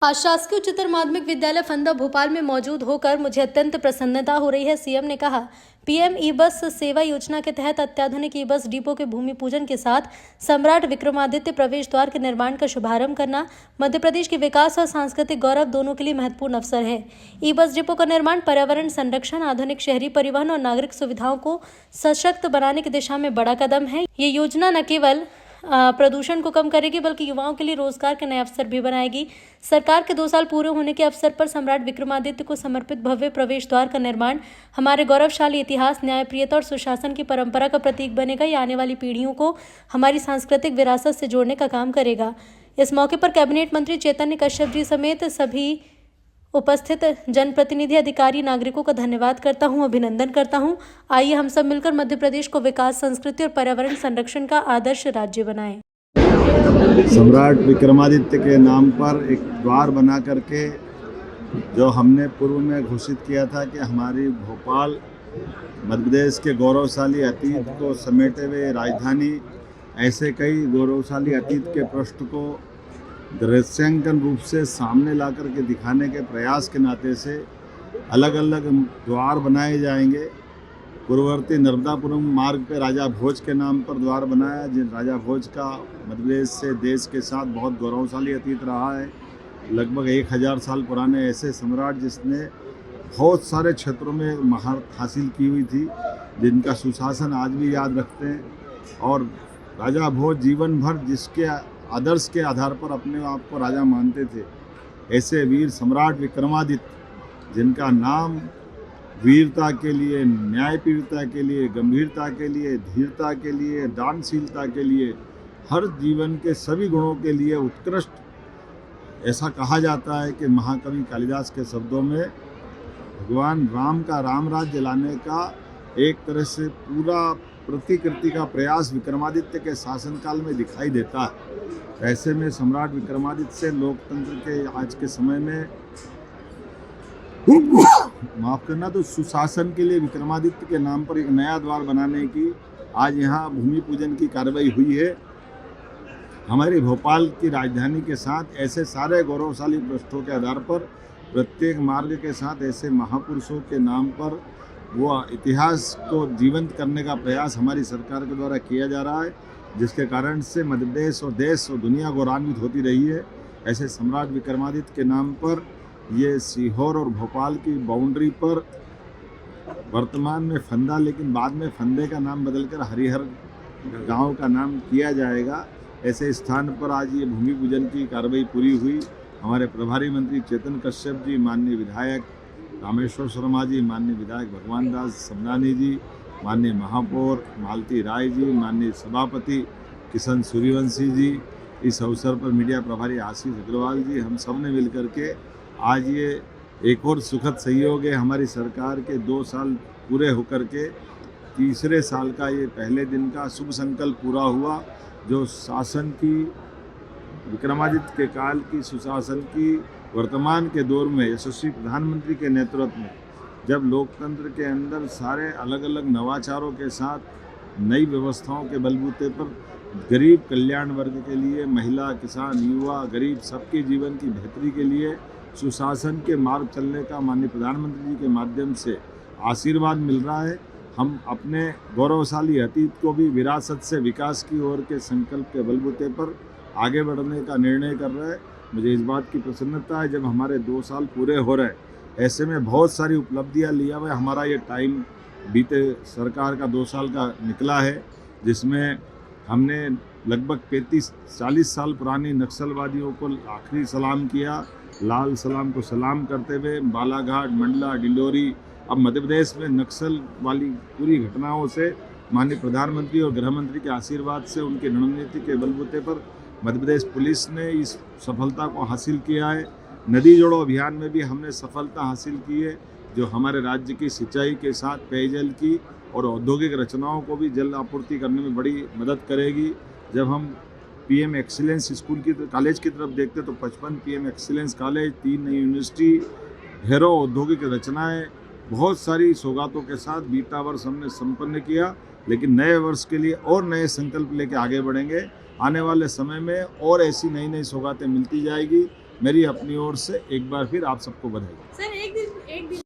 आज शासकीय उच्चतर माध्यमिक विद्यालय फंदा भोपाल में मौजूद होकर मुझे अत्यंत प्रसन्नता हो रही है। सीएम ने कहा, पीएम ई बस सेवा योजना के तहत अत्याधुनिक ई बस डिपो के भूमि पूजन के साथ सम्राट विक्रमादित्य प्रवेश द्वार के निर्माण का शुभारंभ करना मध्य प्रदेश के विकास और सांस्कृतिक गौरव दोनों के लिए महत्वपूर्ण अवसर है। ई बस डिपो का निर्माण पर्यावरण संरक्षण, आधुनिक शहरी परिवहन और नागरिक सुविधाओं को सशक्त बनाने की दिशा में बड़ा कदम है। ये योजना न केवल प्रदूषण को कम करेगी बल्कि युवाओं के लिए रोजगार के नए अवसर भी बनाएगी। सरकार के 2 साल पूरे होने के अवसर पर सम्राट विक्रमादित्य को समर्पित भव्य प्रवेश द्वार का निर्माण हमारे गौरवशाली इतिहास, न्यायप्रियता और सुशासन की परंपरा का प्रतीक बनेगा। ये आने वाली पीढ़ियों को हमारी सांस्कृतिक विरासत से जोड़ने का काम करेगा। इस मौके पर कैबिनेट मंत्री चेतन कश्यप जी समेत सभी उपस्थित जनप्रतिनिधि, अधिकारी, नागरिकों का धन्यवाद करता हूं, अभिनंदन करता हूं। आइए हम सब मिलकर मध्य प्रदेश को विकास, संस्कृति और पर्यावरण संरक्षण का आदर्श राज्य बनाएं। सम्राट विक्रमादित्य के नाम पर एक द्वार बना करके जो हमने पूर्व में घोषित किया था कि हमारी भोपाल मध्य प्रदेश के गौरवशाली अतीत को समेटे हुए राजधानी, ऐसे कई गौरवशाली अतीत के पृष्ठ को दृश्यांकन रूप से सामने ला कर के दिखाने के प्रयास के नाते से अलग अलग द्वार बनाए जाएंगे। पूर्ववर्ती नर्मदापुरम मार्ग पे राजा भोज के नाम पर द्वार बनाया, जिन राजा भोज का मध्य प्रदेश से देश के साथ बहुत गौरवशाली अतीत रहा है। लगभग 1000 साल पुराने ऐसे सम्राट जिसने बहुत सारे क्षेत्रों में महारत हासिल की हुई थी, जिनका सुशासन आज भी याद रखते हैं। और राजा भोज जीवन भर जिसके आदर्श के आधार पर अपने आप को राजा मानते थे, ऐसे वीर सम्राट विक्रमादित्य जिनका नाम वीरता के लिए, न्यायप्रियता के लिए, गंभीरता के लिए, धीरता के लिए, दानशीलता के लिए, हर जीवन के सभी गुणों के लिए उत्कृष्ट, ऐसा कहा जाता है कि महाकवि कालिदास के शब्दों में भगवान राम का राम राज्य लाने का एक तरह से पूरा प्रतिकृति का प्रयास विक्रमादित्य के शासनकाल में दिखाई देता है। ऐसे में सम्राट विक्रमादित्य से लोकतंत्र के आज के समय में माफ करना, तो सुशासन के लिए विक्रमादित्य के नाम पर एक नया द्वार बनाने की आज यहाँ भूमि पूजन की कार्रवाई हुई है। हमारी भोपाल की राजधानी के साथ ऐसे सारे गौरवशाली पृष्ठों के आधार पर प्रत्येक मार्ग के साथ ऐसे महापुरुषों के नाम पर वो इतिहास को जीवंत करने का प्रयास हमारी सरकार के द्वारा किया जा रहा है, जिसके कारण से मध्य प्रदेश और देश और दुनिया गौरवान्वित होती रही है। ऐसे सम्राट विक्रमादित्य के नाम पर ये सीहोर और भोपाल की बाउंड्री पर वर्तमान में फंदा, लेकिन बाद में फंदे का नाम बदलकर हरिहर गांव का नाम किया जाएगा। ऐसे स्थान पर आज ये भूमि पूजन की कार्रवाई पूरी हुई। हमारे प्रभारी मंत्री चेतन कश्यप जी, माननीय विधायक रामेश्वर शर्मा जी, माननीय विधायक भगवान दास समनानी जी, माननीय महापौर मालती राय जी, माननीय सभापति किशन सूर्यवंशी जी, इस अवसर पर मीडिया प्रभारी आशीष अग्रवाल जी, हम सब ने मिलकर के आज ये एक और सुखद सहयोग है। हमारी सरकार के 2 साल पूरे होकर के तीसरे साल का ये पहले दिन का शुभ संकल्प पूरा हुआ, जो शासन की विक्रमादित्य के काल की सुशासन की वर्तमान के दौर में यशस्वी प्रधानमंत्री के नेतृत्व में, जब लोकतंत्र के अंदर सारे अलग अलग नवाचारों के साथ नई व्यवस्थाओं के बलबूते पर गरीब कल्याण वर्ग के लिए, महिला, किसान, युवा, गरीब सबके जीवन की बेहतरी के लिए सुशासन के मार्ग चलने का माननीय प्रधानमंत्री जी के माध्यम से आशीर्वाद मिल रहा है। हम अपने गौरवशाली अतीत को भी विरासत से विकास की ओर के संकल्प के बलबूते पर आगे बढ़ने का निर्णय कर रहे हैं। मुझे इस बात की प्रसन्नता है, जब हमारे 2 साल पूरे हो रहे हैं, ऐसे में बहुत सारी उपलब्धियां लिया हुआ हमारा ये टाइम बीते सरकार का 2 साल का निकला है, जिसमें हमने लगभग 35-40 साल पुरानी नक्सलवादियों को आखिरी सलाम किया। लाल सलाम को सलाम करते हुए बालाघाट, मंडला, डिंडोरी, अब मध्य प्रदेश में नक्सल वाली पूरी घटनाओं से माननीय प्रधानमंत्री और गृह मंत्री के आशीर्वाद से, उनकी रणनीति के बलबूते पर मध्य प्रदेश पुलिस ने इस सफलता को हासिल किया है। नदी जोड़ो अभियान में भी हमने सफलता हासिल की है, जो हमारे राज्य की सिंचाई के साथ पेयजल की और औद्योगिक रचनाओं को भी जल आपूर्ति करने में बड़ी मदद करेगी। जब हम पीएम एक्सीलेंस स्कूल की कॉलेज की तरफ देखते तो 55 पीएम एक्सीलेंस कॉलेज, 3 नई यूनिवर्सिटी, ढेरों औद्योगिक रचनाएँ, बहुत सारी सौगातों के साथ बीता वर्ष हमने संपन्न किया। लेकिन नए वर्ष के लिए और नए संकल्प लेके आगे बढ़ेंगे। आने वाले समय में और ऐसी नई नई सौगातें मिलती जाएगी। मेरी अपनी ओर से एक बार फिर आप सबको बधाई। सर एक दिन